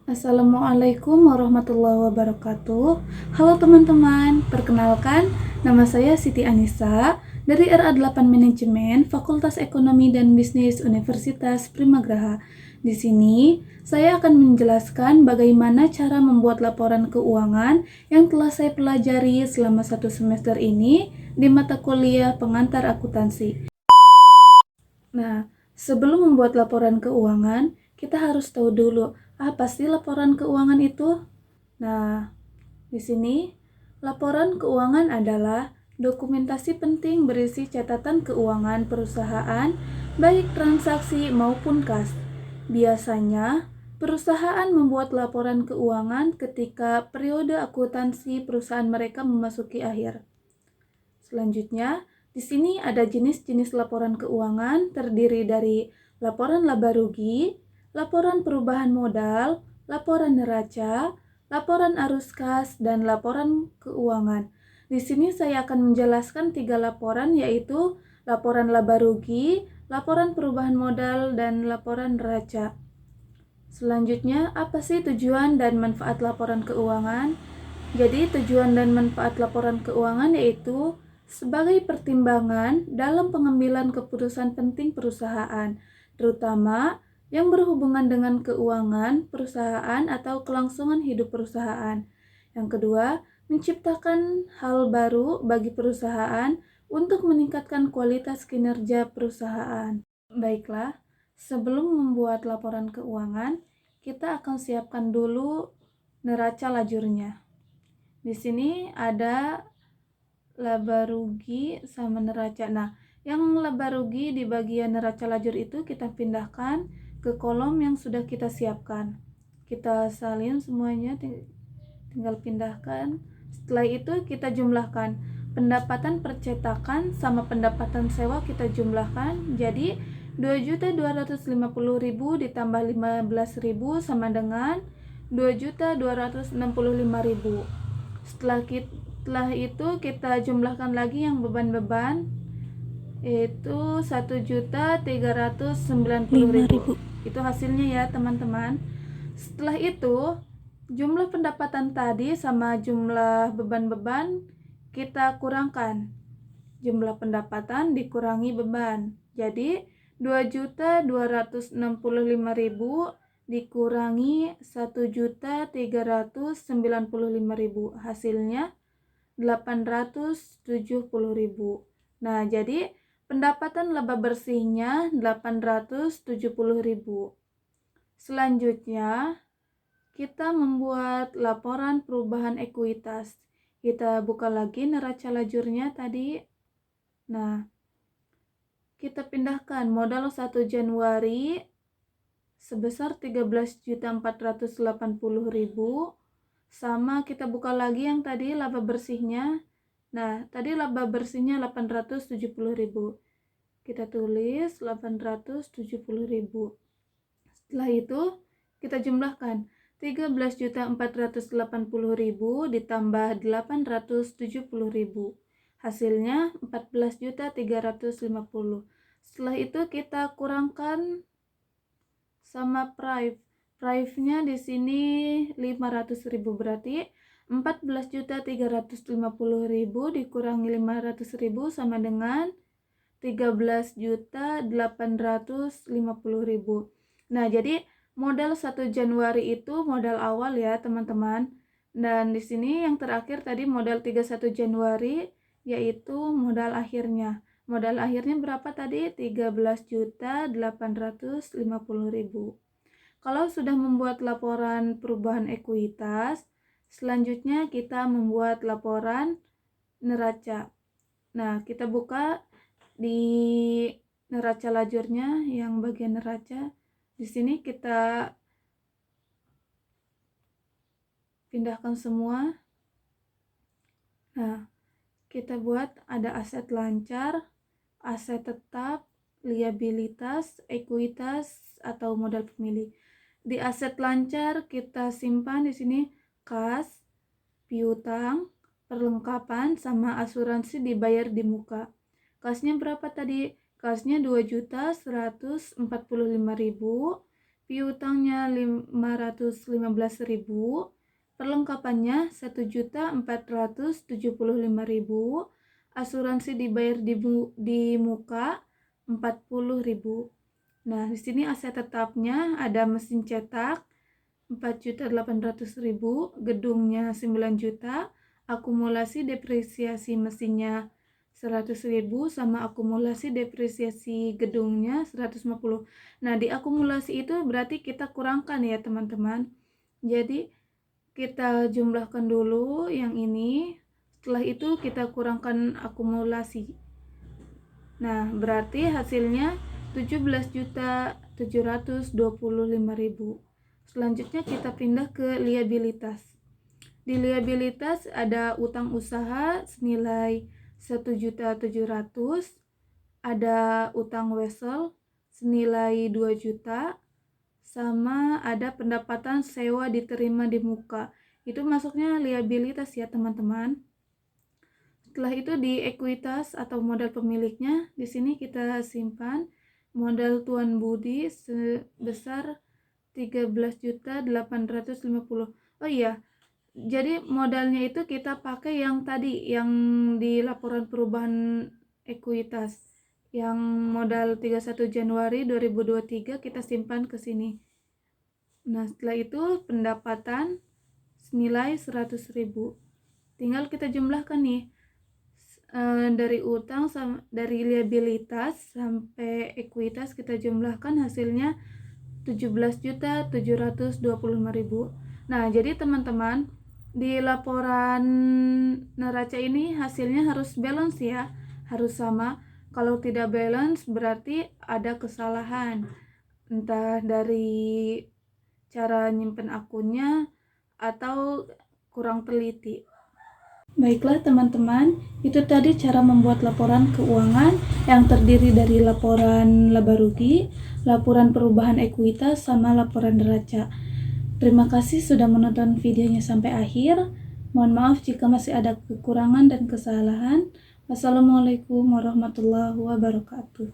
Assalamualaikum warahmatullahi wabarakatuh. Halo teman-teman, perkenalkan nama saya Siti Anissa dari RA8 Manajemen Fakultas Ekonomi dan Bisnis Universitas Primagraha. Di sini saya akan menjelaskan bagaimana cara membuat laporan keuangan yang telah saya pelajari selama 1 semester ini di mata kuliah pengantar akuntansi. Nah, sebelum membuat laporan keuangan, kita harus tahu dulu apa sih laporan keuangan itu? Nah, di sini laporan keuangan adalah dokumentasi penting berisi catatan keuangan perusahaan, baik transaksi maupun kas. Biasanya, perusahaan membuat laporan keuangan ketika periode akuntansi perusahaan mereka memasuki akhir. Selanjutnya, di sini ada jenis-jenis laporan keuangan terdiri dari laporan laba rugi, laporan perubahan modal, laporan neraca, laporan arus kas, dan laporan keuangan. Di sini saya akan menjelaskan 3 laporan, yaitu laporan laba rugi, laporan perubahan modal, dan laporan neraca. Selanjutnya, apa sih tujuan dan manfaat laporan keuangan? Jadi, tujuan dan manfaat laporan keuangan yaitu sebagai pertimbangan dalam pengambilan keputusan penting perusahaan, terutama yang berhubungan dengan keuangan perusahaan atau kelangsungan hidup perusahaan. Yang kedua, menciptakan hal baru bagi perusahaan untuk meningkatkan kualitas kinerja perusahaan. Baiklah, sebelum membuat laporan keuangan, kita akan siapkan dulu neraca lajurnya. Di sini ada laba rugi sama neraca. Nah, yang laba rugi di bagian neraca lajur itu kita pindahkan ke kolom yang sudah kita siapkan. Kita salin semuanya, tinggal pindahkan. Setelah itu kita jumlahkan. Pendapatan percetakan sama pendapatan sewa kita jumlahkan. Jadi 2.250.000 ditambah 15.000 sama dengan 2.265.000. Setelah itu kita jumlahkan lagi yang beban-beban, yaitu 1.390.000. Itu hasilnya ya teman-teman. Setelah itu jumlah pendapatan tadi sama jumlah beban-beban kita kurangkan. Jumlah pendapatan dikurangi beban. Jadi 2.265.000 dikurangi 1.395.000, hasilnya 870.000. Nah, jadi pendapatan laba bersihnya 870.000. Selanjutnya, kita membuat laporan perubahan ekuitas. Kita buka lagi neraca lajurnya tadi. Nah, kita pindahkan modal 1 Januari sebesar 13.480.000 sama kita buka lagi yang tadi laba bersihnya. Nah, tadi laba bersihnya 870.000. Kita tulis 870.000. Setelah itu kita jumlahkan 13.480.000 ditambah 870.000. Hasilnya 14.350. Setelah itu kita kurangkan sama prive-nya di sini 500.000, berarti 14.350.000 dikurangi 500.000 sama dengan 13.850.000. Nah, jadi modal 1 Januari itu modal awal ya, teman-teman. Dan di sini yang terakhir tadi modal 31 Januari yaitu modal akhirnya. Modal akhirnya berapa tadi? 13.850.000. Kalau sudah membuat laporan perubahan ekuitas, selanjutnya kita membuat laporan neraca. Nah, kita buka di neraca lajurnya yang bagian neraca. Di sini kita pindahkan semua. Nah, kita buat ada aset lancar, aset tetap, liabilitas, ekuitas atau modal pemilih. Di aset lancar kita simpan di sini kas, piutang, perlengkapan sama asuransi dibayar di muka. Kasnya berapa tadi? Kasnya 2.145.000, piutangnya 515.000, perlengkapannya 1.475.000, asuransi dibayar di muka 40.000. Nah, di sini aset tetapnya ada mesin cetak 4.800.000, gedungnya 9 juta, akumulasi depresiasi mesinnya 100.000 sama akumulasi depresiasi gedungnya 150. Nah, di akumulasi itu berarti kita kurangkan ya teman-teman. Jadi kita jumlahkan dulu yang ini, setelah itu kita kurangkan akumulasi. Nah, berarti hasilnya 17.725.000. Selanjutnya kita pindah ke liabilitas. Di liabilitas ada utang usaha senilai 1.700.000, ada utang wesel senilai 2 juta, sama ada pendapatan sewa diterima di muka. Itu masuknya liabilitas ya teman-teman. Setelah itu di ekuitas atau modal pemiliknya, di sini kita simpan modal Tuan Budi sebesar 13.850. Oh iya, jadi modalnya itu kita pakai yang tadi, yang di laporan perubahan ekuitas. Yang modal 31 Januari 2023 kita simpan ke sini. Nah, setelah itu pendapatan senilai 100.000. Tinggal kita jumlahkan nih. Dari utang dari liabilitas sampai ekuitas kita jumlahkan hasilnya 17.725.000. Nah, jadi teman-teman, di laporan neraca ini hasilnya harus balance ya, harus sama. Kalau tidak balance berarti ada kesalahan, entah dari cara nyimpen akunnya atau kurang teliti. Baiklah teman-teman, itu tadi cara membuat laporan keuangan yang terdiri dari laporan laba rugi, laporan perubahan ekuitas, sama laporan neraca. Terima kasih sudah menonton videonya sampai akhir. Mohon maaf jika masih ada kekurangan dan kesalahan. Wassalamualaikum warahmatullahi wabarakatuh.